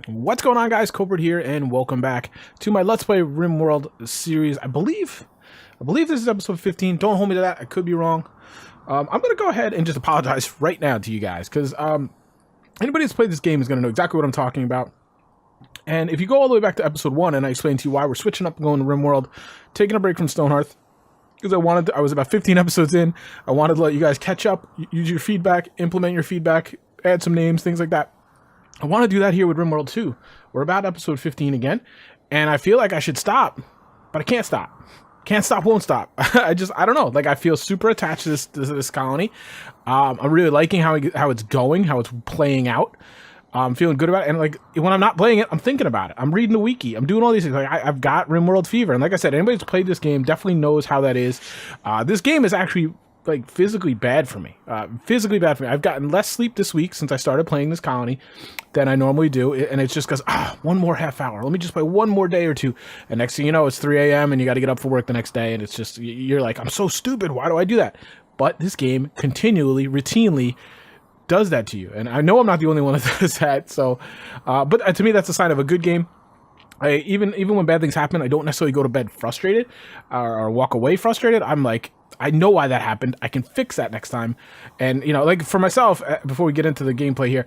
What's going on, guys? Kulprit here, and welcome back to my Let's Play Rimworld series. I believe this is episode 15. Don't hold me to that. I could be wrong. I'm going to go ahead and just apologize right now to you guys, because anybody that's played this game is going to know exactly what I'm talking about. And if you go all the way back to episode 1, and I explained to you why we're switching up and going to Rimworld, taking a break from Stonehearth, because I was about 15 episodes in. I wanted to let you guys catch up, use your feedback, implement your feedback, add some names, things like that. I want to do that here with Rimworld 2. We're about episode 15 again, and I feel like I should stop, but I can't stop. Can't stop, won't stop. I don't know. Like, I feel super attached to this colony. I'm really liking how it's going, how it's playing out. I'm feeling good about it, and like when I'm not playing it, I'm thinking about it. I'm reading the wiki. I'm doing all these things. Like I've got Rimworld fever, and like I said, anybody who's played this game definitely knows how that is. This game is actually like physically bad for me. I've gotten less sleep this week since I started playing this colony than I normally do, and it's just because one more half hour. Let me just play one more day or two, and next thing you know, it's 3 a.m. and you got to get up for work the next day, and it's just you're like, I'm so stupid. Why do I do that? But this game continually, routinely does that to you, and I know I'm not the only one that does that. So, but to me, that's a sign of a good game. Even when bad things happen, I don't necessarily go to bed frustrated or walk away frustrated. I'm like, I know why that happened. I can fix that next time. And, you know, like for myself, before we get into the gameplay here,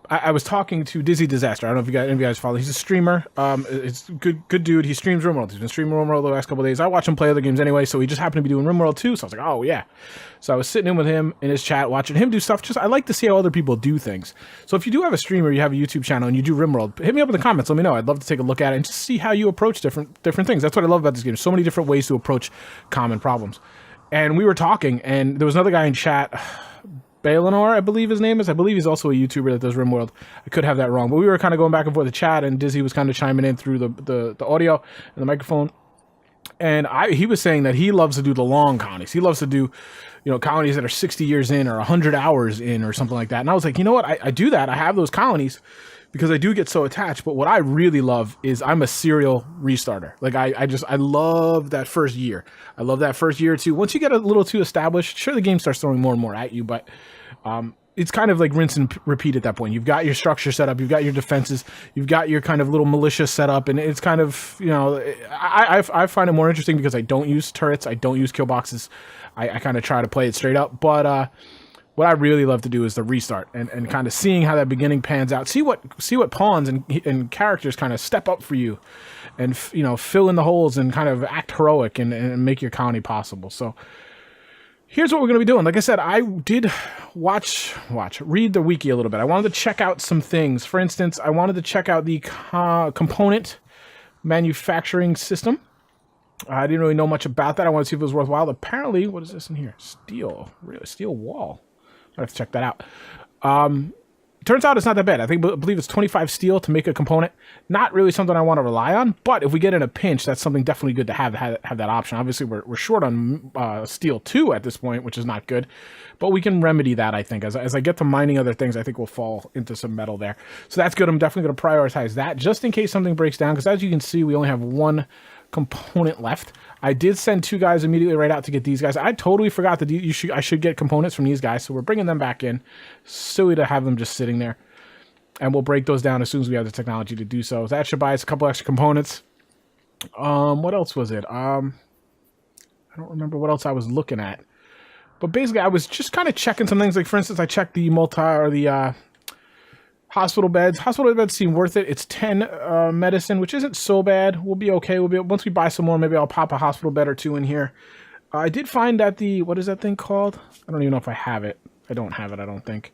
I was talking to Dizzy Disaster. I don't know if any of you guys follow. He's a streamer. It's good dude. He streams Rimworld. He's been streaming Rimworld the last couple of days. I watch him play other games anyway, so he just happened to be doing Rimworld too. So I was like, oh yeah. So I was sitting in with him in his chat, watching him do stuff. I like to see how other people do things. So if you do have a streamer, you have a YouTube channel, and you do Rimworld, hit me up in the comments. Let me know. I'd love to take a look at it and just see how you approach different things. That's what I love about this game. So many different ways to approach common problems. And we were talking, and there was another guy in chat, Balinor, I believe his name is. I believe he's also a YouTuber that does Rimworld. I could have that wrong, but we were kind of going back and forth the chat, and Dizzy was kind of chiming in through the audio and the microphone. And he was saying that he loves to do the long colonies. He loves to do, you know, colonies that are 60 years in or 100 hours in or something like that. And I was like, you know what? I do that. I have those colonies because I do get so attached. But what I really love is I'm a serial restarter. Like I love that first year. I love that first year or two. Once you get a little too established, sure, the game starts throwing more and more at you, but it's kind of like rinse and repeat at that point. You've got your structure set up, you've got your defenses, you've got your kind of little militia set up, and it's kind of, you know, I find it more interesting because I don't use turrets, I don't use kill boxes. I kind of try to play it straight up, but what I really love to do is the restart and kind of seeing how that beginning pans out. See what pawns and characters kind of step up for you, and you know, fill in the holes and kind of act heroic and make your colony possible. So here's what we're going to be doing. Like I said, I did read the wiki a little bit. I wanted to check out some things. For instance, I wanted to check out the component manufacturing system. I didn't really know much about that. I wanted to see if it was worthwhile. Apparently, what is this in here? Steel. Really? Steel wall. I have to check that out. Turns out it's not that bad. I believe it's 25 steel to make a component. Not really something I want to rely on, but if we get in a pinch, that's something definitely good to have that option. Obviously, we're short on steel 2 at this point, which is not good, but we can remedy that, I think. As I get to mining other things, I think we'll fall into some metal there. So that's good. I'm definitely going to prioritize that just in case something breaks down, because as you can see, we only have one component left. I did send 2 guys immediately right out to get these guys. I totally forgot that I should get components from these guys, so we're bringing them back in. Silly to have them just sitting there. And we'll break those down as soon as we have the technology to do so. That should buy us a couple extra components. What else was it? I don't remember what else I was looking at. But basically, I was just kind of checking some things. Like, for instance, I checked the hospital beds. Hospital beds seem worth it. It's 10 medicine, which isn't so bad. We'll be okay. Once we buy some more, maybe I'll pop a hospital bed or 2 in here. I did find that what is that thing called? I don't even know if I have it. I don't have it, I don't think.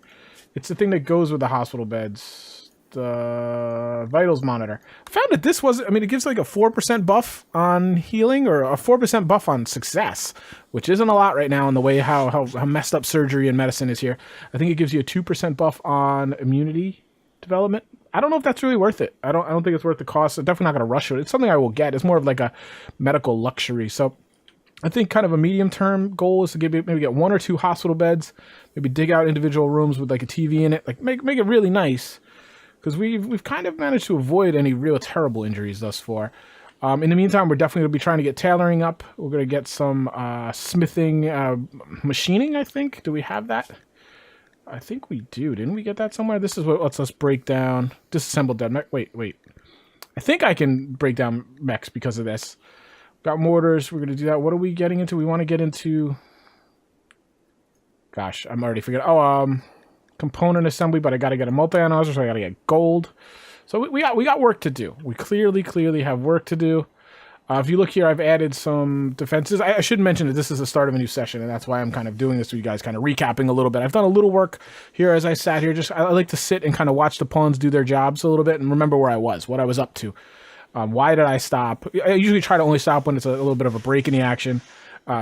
It's the thing that goes with the hospital beds. The vitals monitor. I found that this was, it gives like a 4% buff on healing or a 4% buff on success, which isn't a lot right now in the way how messed up surgery and medicine is here. I think it gives you a 2% buff on immunity development. I don't know if that's really worth it. I don't think it's worth the cost. I'm definitely not going to rush it. It's something I will get. It's more of like a medical luxury. So I think kind of a medium-term goal is to maybe get 1 or 2 hospital beds, maybe dig out individual rooms with like a TV in it, like make it really nice, because we've kind of managed to avoid any real terrible injuries thus far. In the meantime, we're definitely going to be trying to get tailoring up. We're going to get some smithing, machining, I think. Do we have that? I think we do. Didn't we get that somewhere? This is what lets us break down disassembled dead mech. Wait. I think I can break down mechs because of this. Got mortars. We're going to do that. What are we getting into? We want to get into... Gosh, I'm already forgetting. Oh, component assembly, but I got to get a multi-analyzer, so I got to get gold. So we got work to do. We clearly have work to do. If you look here, I've added some defenses. I should mention that this is the start of a new session, and that's why I'm kind of doing this with you guys, kind of recapping a little bit. I've done a little work here as I sat here. I like to sit and kind of watch the pawns do their jobs a little bit and remember where I was, what I was up to. Why did I stop? I usually try to only stop when it's a little bit of a break in the action.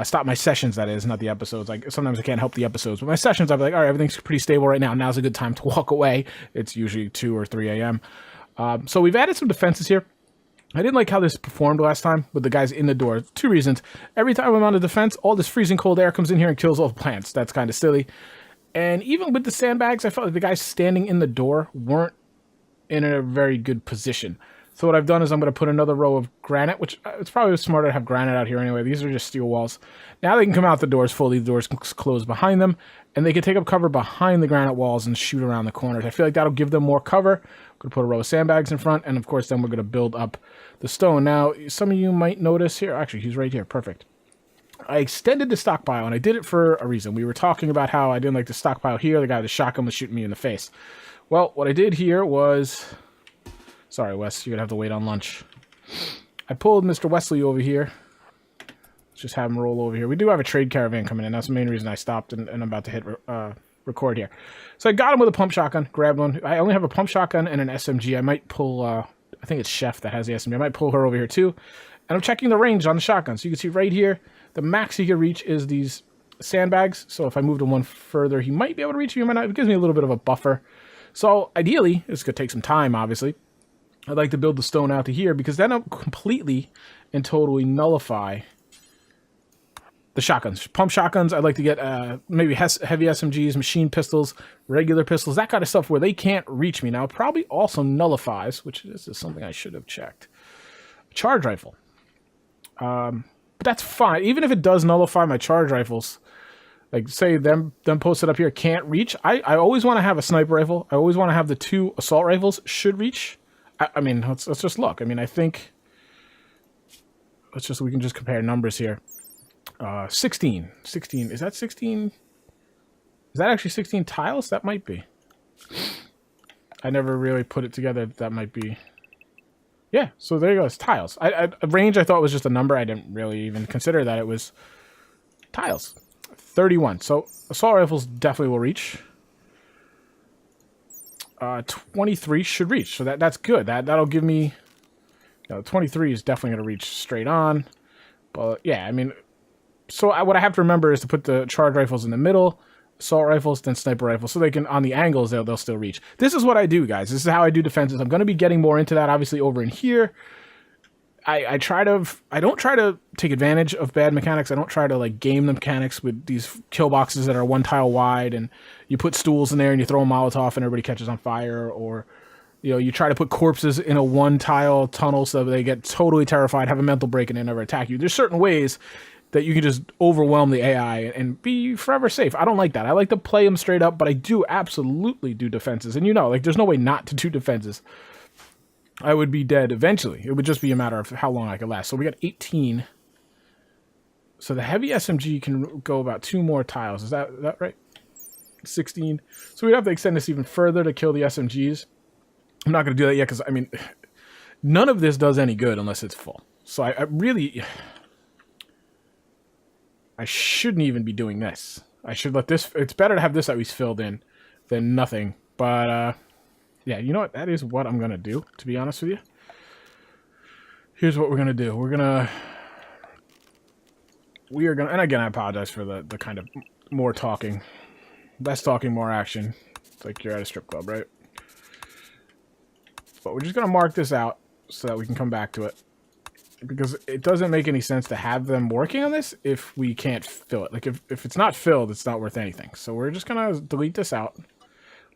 Stop my sessions, that is, not the episodes. Like sometimes I can't help the episodes, but my sessions, I'll be like, all right, everything's pretty stable right now. Now's a good time to walk away. It's usually 2 or 3 a.m. So we've added some defenses here. I didn't like how this performed last time with the guys in the door. 2 reasons. Every time I'm on the defense, all this freezing cold air comes in here and kills all the plants. That's kind of silly. And even with the sandbags, I felt like the guys standing in the door weren't in a very good position. So what I've done is I'm going to put another row of granite, which it's probably smarter to have granite out here anyway. These are just steel walls. Now they can come out the doors fully. The doors close behind them, and they can take up cover behind the granite walls and shoot around the corners. I feel like that'll give them more cover. I'm going to put a row of sandbags in front, and of course then we're going to build up the stone. Now, some of you might notice here, actually he's right here, perfect. I extended the stockpile, and I did it for a reason. We were talking about how I didn't like the stockpile here. The guy with the shotgun was shooting me in the face. Well, what I did here was... Sorry, Wes, you're going to have to wait on lunch. I pulled Mr. Wesley over here. Let's just have him roll over here. We do have a trade caravan coming in. That's the main reason I stopped, and I'm about to hit record here. So I got him with a pump shotgun, grabbed one. I only have a pump shotgun and an SMG. I might pull, I think it's Chef that has the SMG. I might pull her over here too. And I'm checking the range on the shotgun. So you can see right here, the max he can reach is these sandbags. So if I move them one further, he might be able to reach me. He might not. It gives me a little bit of a buffer. So ideally, it's going to take some time, obviously. I'd like to build the stone out to here because then I'll completely and totally nullify the shotguns. Pump shotguns, I'd like to get maybe heavy SMGs, machine pistols, regular pistols, that kind of stuff where they can't reach me. Now, it probably also nullifies, which this is something I should have checked, a charge rifle. But that's fine. Even if it does nullify my charge rifles, like say them posted up here can't reach, I always want to have a sniper rifle. I always want to have the 2 assault rifles should reach. I mean, let's just look. I mean, I think we can just compare numbers here. 16. Is that 16? Is that actually 16 tiles? That might be. I never really put it together. That might be. Yeah, so there you go. It's tiles. Range I thought was just a number. I didn't really even consider that it was tiles. 31. So assault rifles definitely will reach. 23 should reach, so that's good. That'll give me, 23 is definitely going to reach straight on. But yeah, I mean, so what I have to remember is to put the charge rifles in the middle, assault rifles, then sniper rifles, so they can, on the angles, they'll still reach. This is what I do, guys. This is how I do defenses. I'm going to be getting more into that, obviously, over in here. I don't try to take advantage of bad mechanics. I don't try to like game the mechanics with these kill boxes that are 1 tile wide, and you put stools in there and you throw a Molotov and everybody catches on fire, or you try to put corpses in a 1 tile tunnel so they get totally terrified, have a mental break, and they never attack you. There's certain ways that you can just overwhelm the AI and be forever safe. I don't like that. I like to play them straight up, but I do absolutely do defenses, and like there's no way not to do defenses. I would be dead eventually. It would just be a matter of how long I could last. So we got 18. So the heavy SMG can go about 2 more tiles. Is that right? 16. So we'd have to extend this even further to kill the SMGs. I'm not going to do that yet because, I mean, none of this does any good unless it's full. So I really... I shouldn't even be doing this. I should let this... It's better to have this at least filled in than nothing. But, yeah, you know what? That is what I'm going to do, to be honest with you. Here's what we're going to do. We are going to... And again, I apologize for the kind of more talking. Less talking, more action. It's like you're at a strip club, right? But we're just going to mark this out so that we can come back to it. Because it doesn't make any sense to have them working on this if we can't fill it. Like, if it's not filled, it's not worth anything. So we're just going to delete this out.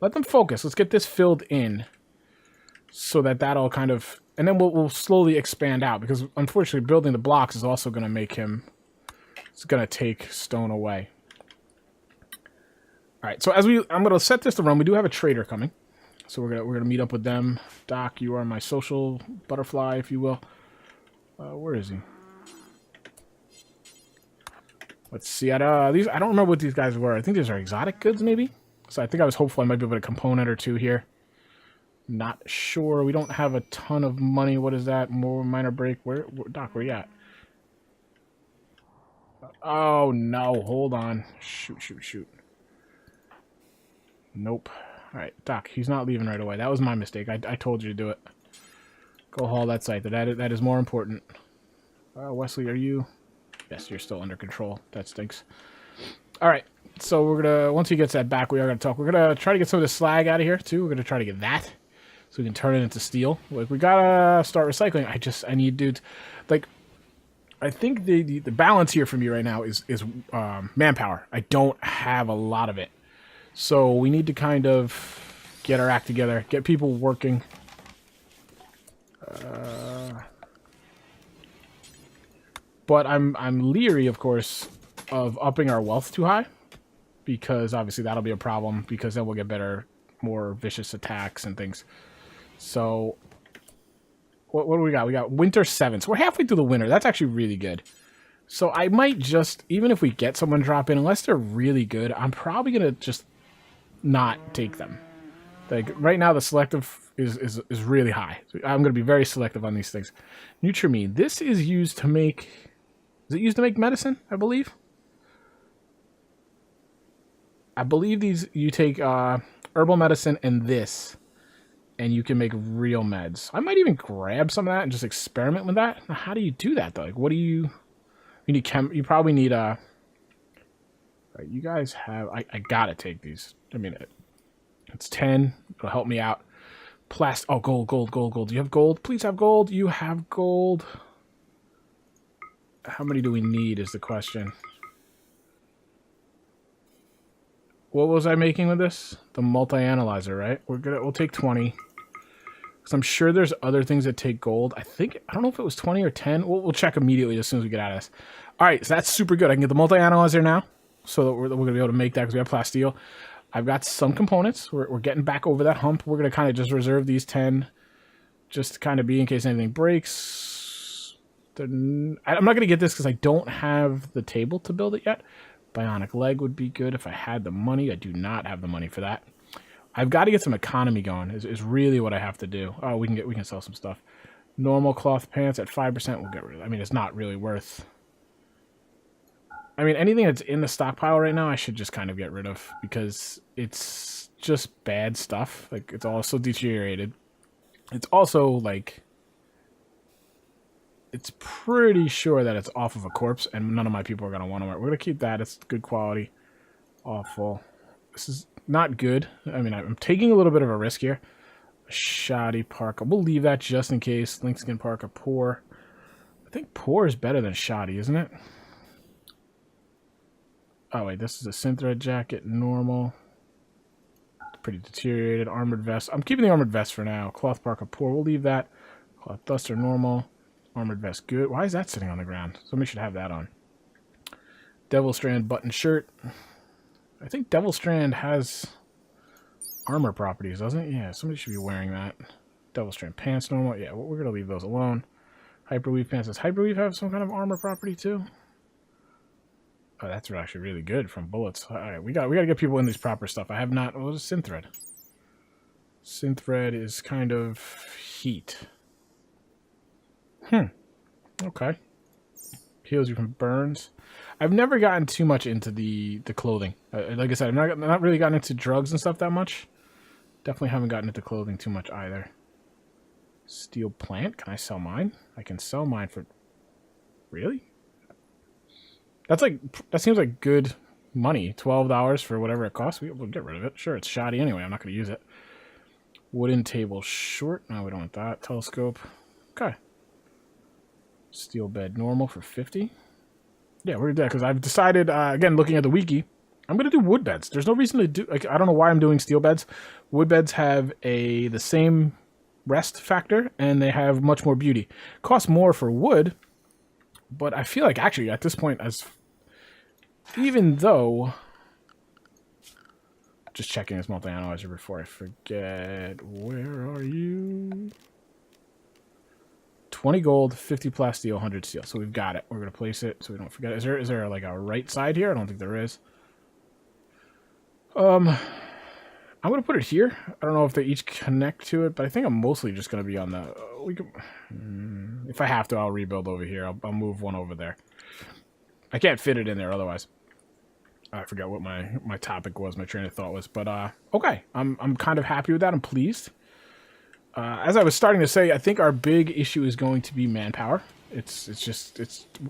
Let them focus. Let's get this filled in so that that'll kind of... And then we'll slowly expand out because, unfortunately, building the blocks is also going to make him... It's going to take stone away. All right, so I'm gonna set this to run. We do have a trader coming, so we're gonna meet up with them. Doc, you are my social butterfly, if you will. Where is he? Let's see. I don't remember what these guys were. I think these are exotic goods, maybe. So I think I was hopeful I might be able to component or two here. Not sure. We don't have a ton of money. What is that? More minor break. Where Doc, where you at? Oh no! Hold on. Shoot. Nope. All right, Doc. He's not leaving right away. That was my mistake. I told you to do it. Go haul that site. That is more important. Wesley, are you? Yes, you're still under control. That stinks. All right. So we're gonna once he gets that back, we are gonna talk. We're gonna try to get some of the slag out of here too. We're gonna try to get that so we can turn it into steel. Like we gotta start recycling. I need dudes. Like I think the balance here for me right now is manpower. I don't have a lot of it. So we need to kind of get our act together, get people working. But I'm leery, of course, of upping our wealth too high, because obviously that'll be a problem, because then we'll get better, more vicious attacks and things. So what do we got? We got winter 7. So we're halfway through the winter. That's actually really good. So I might just, even if we get someone drop in, unless they're really good, I'm probably going to just not take them. Like right now the selective is really high. So I'm going to be very selective on these things. Nutrimine. This is used to make, is it used to make medicine, I believe? I believe these, you take herbal medicine and this, and you can make real meds. I might even grab some of that and just experiment with that. Now, how do you do that though? Like, what do you need? You probably need right, you guys have. I gotta take these. I mean, it's 10. It'll help me out. Oh, gold. Do you have gold? Please have gold. You have gold. How many do we need? Is the question. What was I making with this? The multi-analyzer, right? We'll take 20. Because I'm sure there's other things that take gold. I don't know if it was 20 or 10. We'll check immediately as soon as we get out of this. All right, so that's super good. I can get the multi-analyzer now, so that we're going to be able to make that because we have plasteel. I've got some components. We're getting back over that hump. We're going to kind of just reserve these 10 just to kind of be in case anything breaks. I'm not going to get this because I don't have the table to build it yet. Bionic leg would be good if I had the money. I do not have the money for that. I've got to get some economy going is really what I have to do. Oh, we can sell some stuff. Normal cloth pants at 5%. We'll get rid of it. I mean, it's not really worth. I mean, anything that's in the stockpile right now, I should just kind of get rid of because it's just bad stuff. Like, it's also deteriorated. It's also, like, it's pretty sure that it's off of a corpse, and none of my people are going to want to wear it. We're going to keep that. It's good quality. Awful. This is not good. I mean, I'm taking a little bit of a risk here. A shoddy parka. We'll leave that just in case. Lynxskin parka. Poor. I think poor is better than shoddy, isn't it? Oh, wait, this is a synthread jacket, normal. It's pretty deteriorated. Armored vest. I'm keeping the armored vest for now. Cloth parka, poor. We'll leave that. Cloth duster, normal. Armored vest, good. Why is that sitting on the ground? Somebody should have that on. Devil Strand button shirt. I think Devil Strand has armor properties, doesn't it? Yeah, somebody should be wearing that. Devil Strand pants, normal. Yeah, we're going to leave those alone. Hyperweave pants. Does Hyperweave have some kind of armor property, too? Oh, that's actually really good from bullets. All right, we got to get people in these proper stuff. I have not. What is Synthread? Synthread is kind of heat. Okay. Heals you from burns. I've never gotten too much into the clothing. Like I said, I've not really gotten into drugs and stuff that much. Definitely haven't gotten into clothing too much either. Steel plant. Can I sell mine? I can sell mine for. Really? That seems like good money. $12 for whatever it costs. We'll get rid of it. Sure, it's shoddy anyway. I'm not going to use it. Wooden table short. No, we don't want that. Telescope. Okay. Steel bed normal for 50. Yeah, we're going to do that because I've decided, again, looking at the wiki, I'm going to do wood beds. There's no reason to do, like, I don't know why I'm doing steel beds. Wood beds have the same rest factor, and they have much more beauty. Cost more for wood, but I feel like actually at this point, even though Just checking this multi-analyzer before I forget. Where are you? 20 gold, 50 plasteel, 100 steel. So we've got it. We're going to place it so we don't forget. Is there like a right side here? I don't think there is. I'm going to put it here. I don't know if they each connect to it, but I think I'm mostly just going to be on the... if I have to, I'll rebuild over here. I'll move one over there. I can't fit it in there otherwise. I forgot what my topic was, my train of thought was. But, okay. I'm kind of happy with that. I'm pleased. As I was starting to say, I think our big issue is going to be manpower.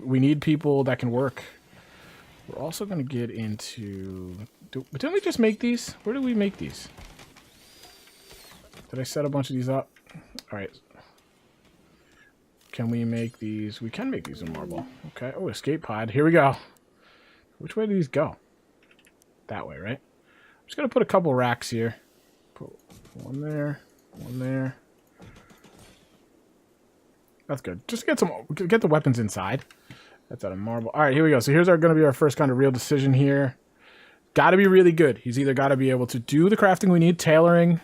We need people that can work. We're also going to get into... Didn't we just make these? Where did we make these? Did I set a bunch of these up? All right. Can we make these? We can make these in marble. Okay. Oh, escape pod. Here we go. Which way do these go? That way, right? I'm just going to put a couple racks here. Put one there. One there. That's good. Just get the weapons inside. That's out of marble. All right, here we go. So here's going to be our first kind of real decision here. Got to be really good. He's either got to be able to do the crafting we need, tailoring,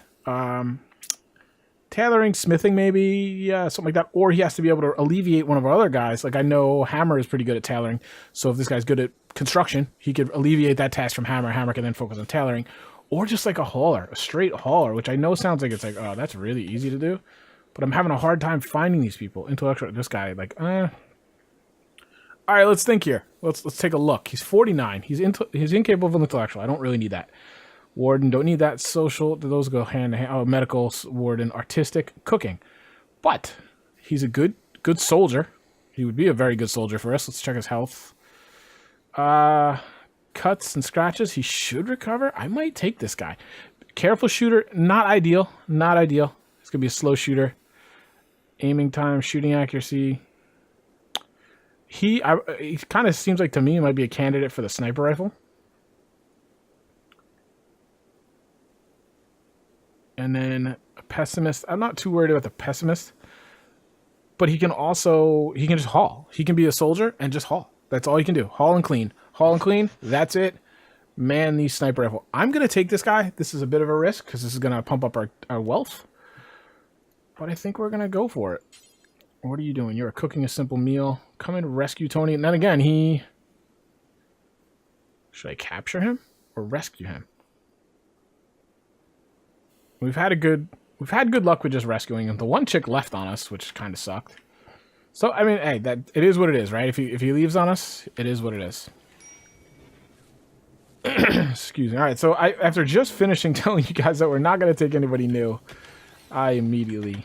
smithing maybe, yeah, something like that, or he has to be able to alleviate one of our other guys. Like I know Hammer is pretty good at tailoring, so if this guy's good at construction, he could alleviate that task from Hammer. Hammer can then focus on tailoring. Or just like a hauler, a straight hauler, which I know sounds like it's like, oh, that's really easy to do. But I'm having a hard time finding these people. Intellectual, this guy, like, All right, let's think here. Let's take a look. He's 49. He's incapable of intellectual. I don't really need that. Warden, don't need that. Social, those go hand in hand. Oh, medical, warden, artistic, cooking. But he's a good soldier. He would be a very good soldier for us. Let's check his health. Cuts and scratches, he should recover. I might take this guy. Careful shooter, not ideal. Not ideal. It's going to be a slow shooter. Aiming time, shooting accuracy. He kind of seems like to me he might be a candidate for the sniper rifle. And then a pessimist. I'm not too worried about the pessimist. But he can just haul. He can be a soldier and just haul. That's all he can do. Haul and clean. Haul and clean. That's it. Man, the sniper rifle. I'm going to take this guy. This is a bit of a risk because this is going to pump up our wealth. But I think we're going to go for it. What are you doing? You're cooking a simple meal. Come in, rescue Tony. And then again, should I capture him or rescue him? We've had good luck with just rescuing him. The one chick left on us, which kind of sucked. So, I mean, hey, it is what it is, right? If he leaves on us, it is what it is. Excuse me. All right, so after just finishing telling you guys that we're not going to take anybody new, I immediately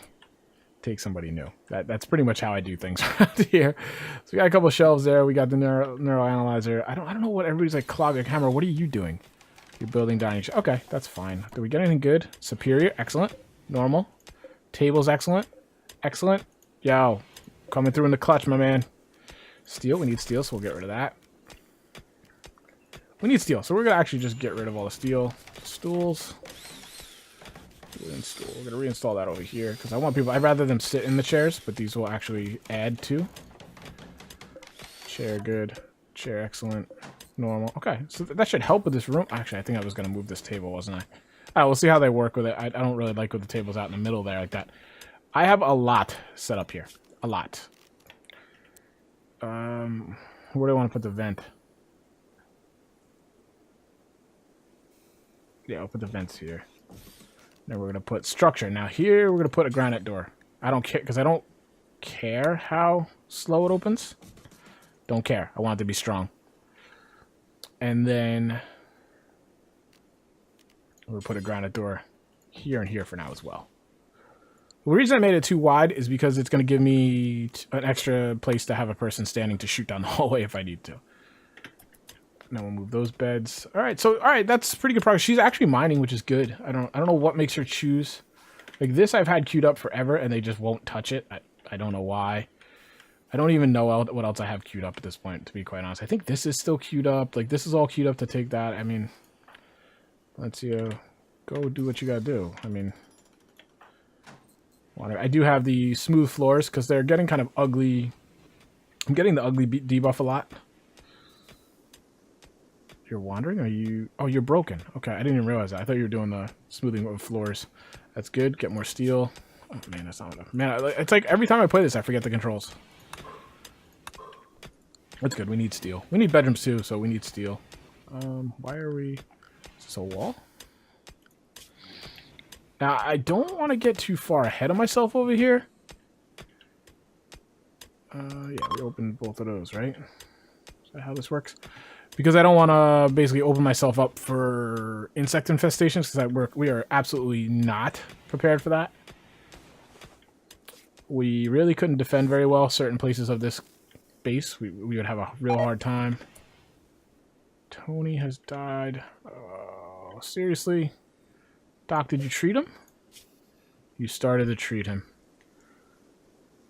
take somebody new. That's pretty much how I do things around here. So we got a couple of shelves there. We got the neural analyzer. I don't know what everybody's like. Clog, Hammer, what are you doing? You're building dining. Okay, that's fine. Do we get anything good? Superior, excellent. Normal. Table's excellent. Excellent. Yo, coming through in the clutch, my man. Steel, we need steel, so we'll get rid of that. We need steel, so we're going to actually just get rid of all the steel. Stools. We're going to reinstall that over here, because I want people... I'd rather them sit in the chairs, but these will actually add to. Chair, good. Chair, excellent. Normal. Okay, so that should help with this room. Actually, I think I was going to move this table, wasn't I? All right, we'll see how they work with it. I don't really like with the tables out in the middle there like that. I have a lot set up here. A lot. Where do I want to put the vent? Yeah, I'll put the vents here. Then we're going to put structure. Now here, we're going to put a granite door. I don't care, because I don't care how slow it opens. Don't care. I want it to be strong. And then we'll put a granite door here and here for now as well. The reason I made it too wide is because it's going to give me an extra place to have a person standing to shoot down the hallway if I need to. Now we'll move those beds. All right, that's pretty good progress. She's actually mining, which is good. I don't know what makes her choose. Like this I've had queued up forever and they just won't touch it. I don't know why. I don't even know what else I have queued up at this point, to be quite honest. I think this is still queued up. Like this is all queued up to take that. I mean, let's go do what you gotta do. I mean, I do have the smooth floors because they're getting kind of ugly. I'm getting the ugly debuff a lot. You're wandering? Are you... Oh, you're broken. Okay, I didn't even realize that. I thought you were doing the smoothing of floors. That's good. Get more steel. Oh, man, that's not enough. Man, it's like every time I play this, I forget the controls. That's good. We need steel. We need bedrooms, too, so we need steel. Why are we... Is this a wall? Now, I don't want to get too far ahead of myself over here. Yeah, we opened both of those, right? Is that how this works? Because I don't want to basically open myself up for insect infestations, because we are absolutely not prepared for that. We really couldn't defend very well certain places of this base. We would have a real hard time. Tony has died. Oh, seriously? Doc, did you treat him? You started to treat him.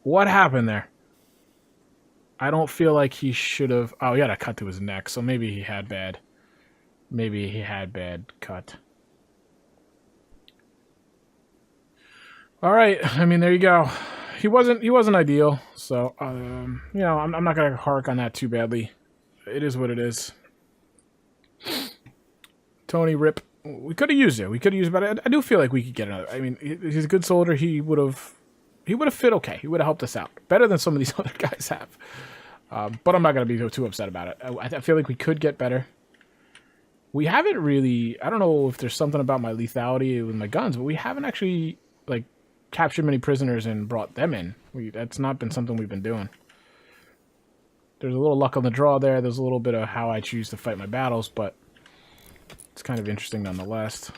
What happened there? I don't feel like he should have... Oh, he had a cut to his neck, so maybe he had bad... Maybe he had bad cut. All right, I mean, there you go. He wasn't ideal, so, you know, I'm not going to hark on that too badly. It is what it is. Tony, rip. We could have used it. We could have used it, but I do feel like we could get another. I mean, he's a good soldier. He would have fit okay. He would have helped us out. Better than some of these other guys have. But I'm not going to be too upset about it. I feel like we could get better. We haven't really... I don't know if there's something about my lethality with my guns, but we haven't actually, like, captured many prisoners and brought them in. That's not been something we've been doing. There's a little luck on the draw there. There's a little bit of how I choose to fight my battles, but it's kind of interesting nonetheless.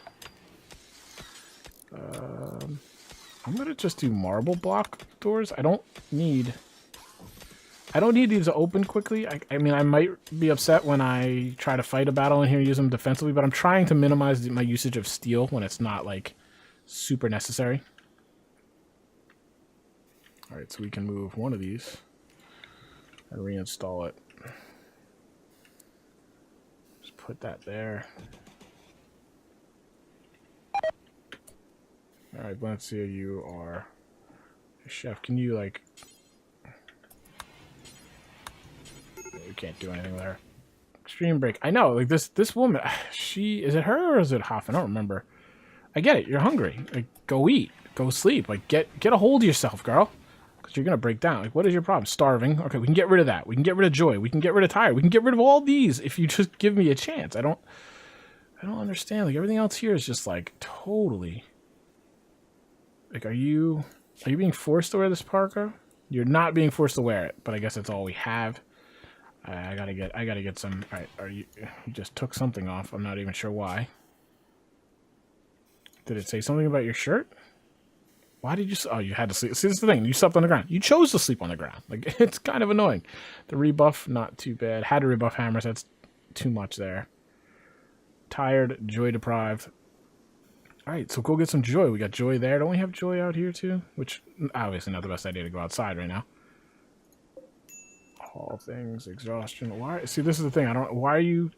I'm going to just do marble block doors. I don't need these to open quickly. I mean, I might be upset when I try to fight a battle in here and use them defensively, but I'm trying to minimize my usage of steel when it's not, like, super necessary. Alright, so we can move one of these and reinstall it. Just put that there. Alright, Valencia, you are a chef. Can you, like... You can't do anything with her. Extreme break. I know, like, this woman, is it her or is it Hoff? I don't remember. I get it, you're hungry. Like, go eat. Go sleep. Like, get a hold of yourself, girl. Because you're going to break down. Like, what is your problem? Starving. Okay, we can get rid of that. We can get rid of joy. We can get rid of tired. We can get rid of all these if you just give me a chance. I don't understand. Like, everything else here is just, like, totally... Like, are you being forced to wear this parka? You're not being forced to wear it, but I guess that's all we have. I gotta get some... Alright, you just took something off. I'm not even sure why. Did it say something about your shirt? Why did you... Oh, you had to sleep. See, this is the thing. You slept on the ground. You chose to sleep on the ground. Like, it's kind of annoying. The rebuff, not too bad. Had to rebuff hammers. That's too much there. Tired, joy deprived. Alright, so go get some joy. We got joy there. Don't we have joy out here, too? Which, obviously not the best idea to go outside right now. All things, exhaustion. Why? See, this is the thing. Why are you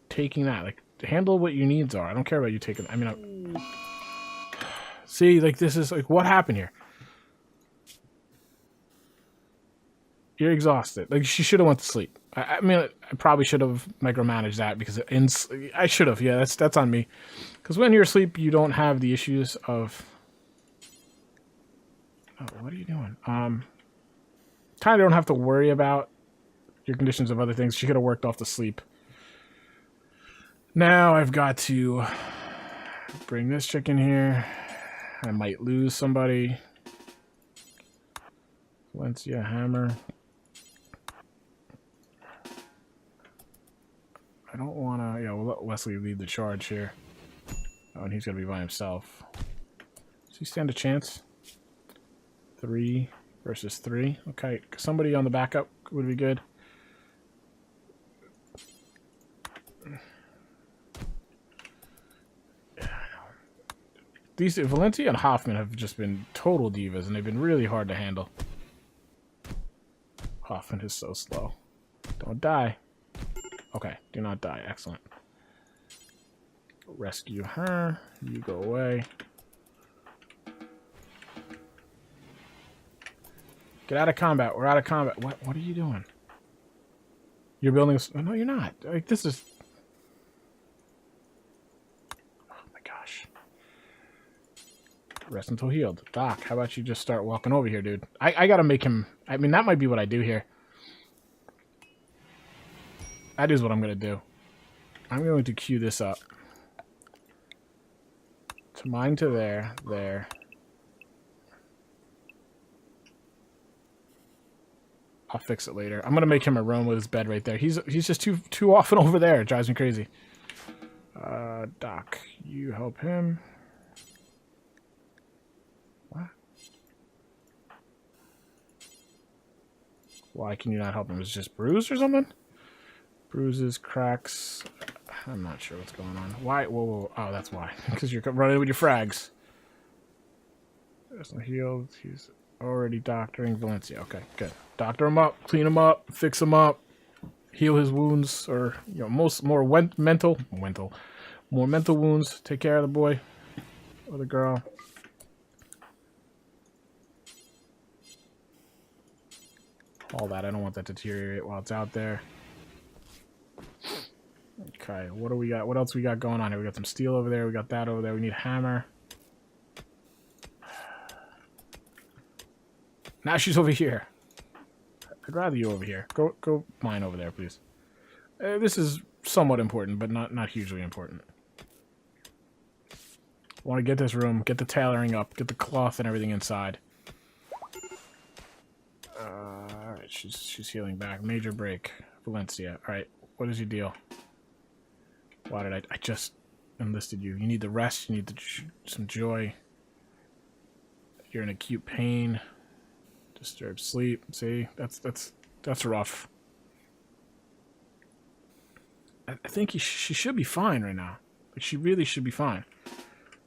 taking that? Like, handle what your needs are. I don't care about you taking... I mean, see, like, this is, like, what happened here? You're exhausted. Like, she should have went to sleep. I mean, I probably should have micromanaged that because I should have. Yeah, that's on me. Because when you're asleep, you don't have the issues of... Oh, what are you doing? Kind of don't have to worry about your conditions of other things. She could have worked off the sleep. Now I've got to bring this chick in here. I might lose somebody. Valencia, hammer. I don't want to... Yeah, we'll let Wesley lead the charge here. Oh, and he's going to be by himself. Does he stand a chance? 3 versus 3. Okay, somebody on the backup would be good. These Valencia and Hoffman have just been total divas, and they've been really hard to handle. Hoffman is so slow. Don't die. Okay, do not die. Excellent. Rescue her. You go away. Get out of combat. We're out of combat. What are you doing? You're building a... Oh, no, you're not. Like, this is... gosh. Rest until healed. Doc, how about you just start walking over here, dude? I gotta make him... I mean, that might be what I do here. That is what I'm gonna do. I'm going to queue this up. To mine to there, there. I'll fix it later. I'm gonna make him a roam with his bed right there. He's just too often over there. It drives me crazy. Doc, you help him. What? Why can you not help him? Is it just bruised or something? Bruises, cracks. I'm not sure what's going on. Why? Whoa, whoa. Oh, that's why. Because you're running with your frags. There's no healed. He's already doctoring Valencia. Okay, good. Doctor him up, clean him up, fix him up, heal his wounds, or more mental wounds. Take care of the boy or the girl. All that. I don't want that to deteriorate while it's out there. Okay, what do we got? What else we got going on here? We got some steel over there. We got that over there. We need hammer. Now she's over here. I'd rather you over here. Go mine over there, please. This is somewhat important, but not hugely important. Want to get this room, get the tailoring up, get the cloth and everything inside. Alright, she's healing back. Major break. Valencia. Alright, what is your deal? Why did I just enlisted you? You need the rest, you need some joy. You're in acute pain. Disturbed sleep. See, that's rough. I think she should be fine right now. Like, she really should be fine.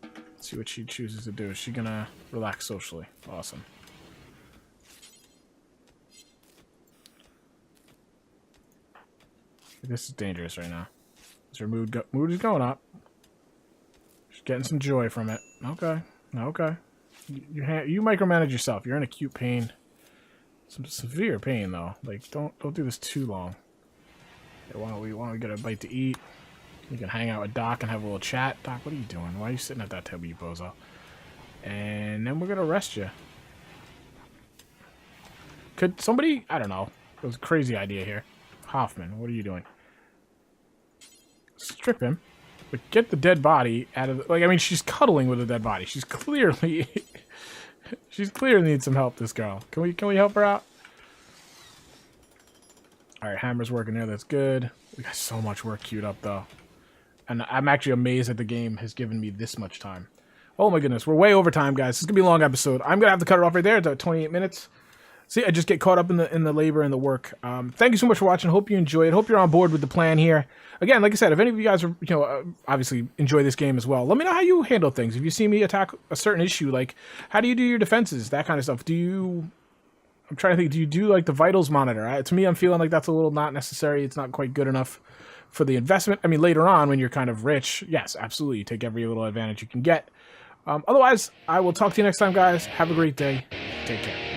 Let's see what she chooses to do. Is she gonna relax socially? Awesome. This is dangerous right now. Is her mood is going up? She's getting some joy from it. Okay. Okay. You micromanage yourself. You're in acute pain. Some severe pain though. Like don't do this too long. Okay, why don't we get a bite to eat? You can hang out with Doc and have a little chat. Doc, what are you doing? Why are you sitting at that table, you bozo? And then we're gonna arrest you. Could somebody? I don't know. It was a crazy idea here. Hoffman, what are you doing? Strip him, but get the dead body out of the, like, I mean, she's cuddling with a dead body. She's clearly needs some help, this girl. Can we help her out? Alright, hammer's working there, that's good. We got so much work queued up though. And I'm actually amazed that the game has given me this much time. Oh my goodness, we're way over time, guys. This is gonna be a long episode. I'm gonna have to cut it off right there. It's at 28 minutes. See, I just get caught up in the labor and the work. Thank you so much for watching. Hope you enjoy it. Hope you're on board with the plan here. Again, like I said, if any of you guys are, obviously enjoy this game as well, let me know how you handle things. If you see me attack a certain issue, like how do you do your defenses, that kind of stuff. I'm trying to think, do you do like the vitals monitor? To me, I'm feeling like that's a little not necessary. It's not quite good enough for the investment. I mean, later on when you're kind of rich, yes, absolutely. You take every little advantage you can get. Otherwise, I will talk to you next time, guys. Have a great day. Take care.